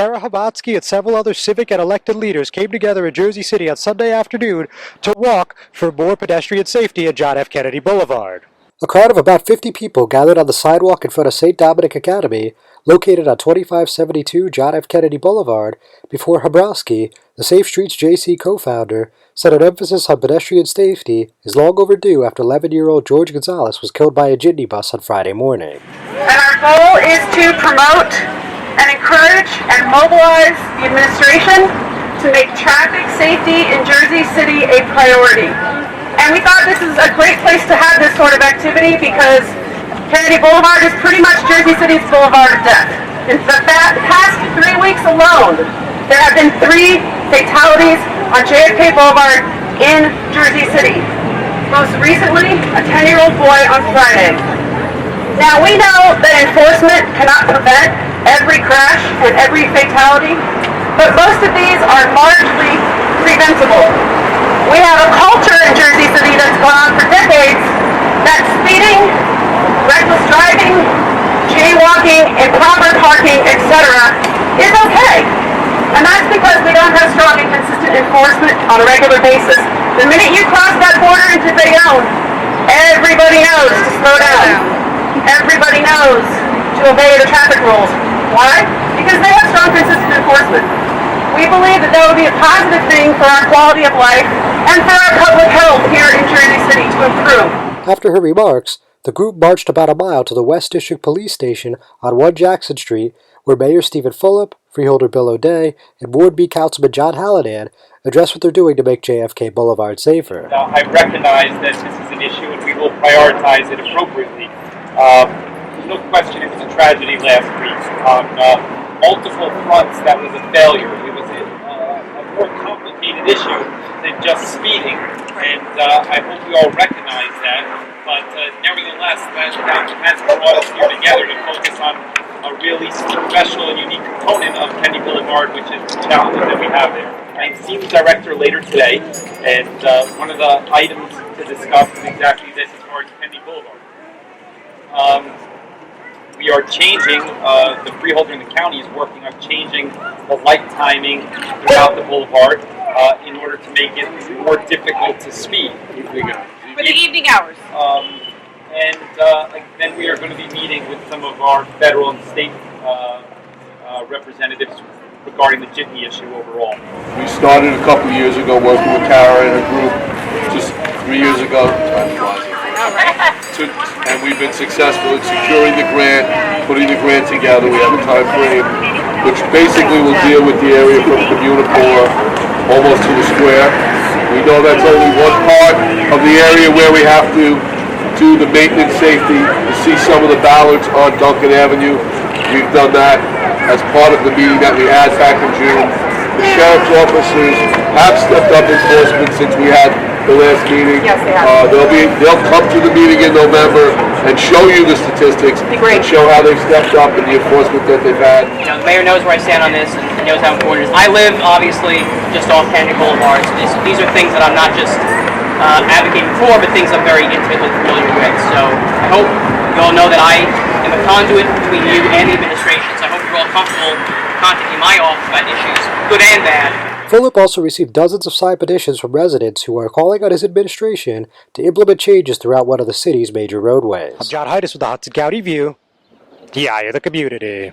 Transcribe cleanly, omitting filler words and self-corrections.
Kara Hrabosky and several other civic and elected leaders came together in Jersey City on Sunday afternoon to walk for more pedestrian safety at John F. Kennedy Boulevard. A crowd of about 50 people gathered on the sidewalk in front of St. Dominic Academy, located on 2572 John F. Kennedy Boulevard, before Hrabosky, the Safe Streets JC co-founder, said an emphasis on pedestrian safety is long overdue after 11-year-old George Gonzalez was killed by a jitney bus on Friday morning. And our goal is to promote and encourage and mobilize the administration to make traffic safety in Jersey City a priority. And we thought this is a great place to have this sort of activity because Kennedy Boulevard is pretty much Jersey City's boulevard of death. In the past 3 weeks alone, there have been 3 fatalities on JFK Blvd in Jersey City. Most recently, a 10-year-old boy on Friday. Now we know that enforcement cannot prevent every crash and every fatality, but most of these are largely preventable. We have a culture in Jersey City that's gone on for decades that speeding, reckless driving, jaywalking, improper parking, etc. is okay. And that's because we don't have strong and consistent enforcement on a regular basis. The minute you cross that border into Bayonne, everybody knows to slow down. Everybody knows to obey the traffic rules. Why? Because they have strong, consistent enforcement. We believe that that would be a positive thing for our quality of life and for our public health here in Jersey City to improve. After her remarks, the group marched about a mile to the West District Police Station on 1 Jackson Street, where Mayor Stephen Fulop, Freeholder Bill O'Day, and Ward B Councilman John Hallinan addressed what they're doing to make JFK Boulevard safer. I recognize that this is an issue and we will prioritize it appropriately. There's no question it was a tragedy last week. On multiple fronts, that was a failure. It was a more complicated issue than just speeding, and I hope we all recognize that. But nevertheless, that has brought us here together to focus on a really special and unique component of Kennedy Boulevard, which is the challenges that we have there. I'm seeing the director later today, and one of the items to discuss is exactly this as far as Kennedy Boulevard. We are changing, the freeholder in the county is working on changing the light timing throughout the boulevard in order to make it more difficult to speed. For the evening hours. Then we are going to be meeting with some of our federal and state representatives regarding the jitney issue overall. We started a couple of years ago working with Kara and a group just 3 years ago. Time flies. And we've been successful in securing the grant, putting the grant together. We have a time frame which basically will deal with the area from Communicore almost to the square. We know that's only one part of the area where we have to do the maintenance safety. You see some of the ballards on Duncan Avenue. We've done that as part of the meeting that we had back in June. The sheriff's officers have stepped up enforcement since we had the last meeting. Yes, they have. They'll come to the meeting in November and show you the statistics and show how they've stepped up in the enforcement that they've had. You know, the mayor knows where I stand on this and knows how important it is. I live, obviously, just off Kennedy Boulevard. So these are things that I'm not just advocating for, but things I'm very intimately familiar with. So I hope you all know that I am a conduit between you and the administration. So I hope you're all comfortable contacting my office about issues, good and bad. Fulop also received dozens of signed petitions from residents who are calling on his administration to implement changes throughout one of the city's major roadways. I'm John Heides with the Hudson County View, the eye of the community.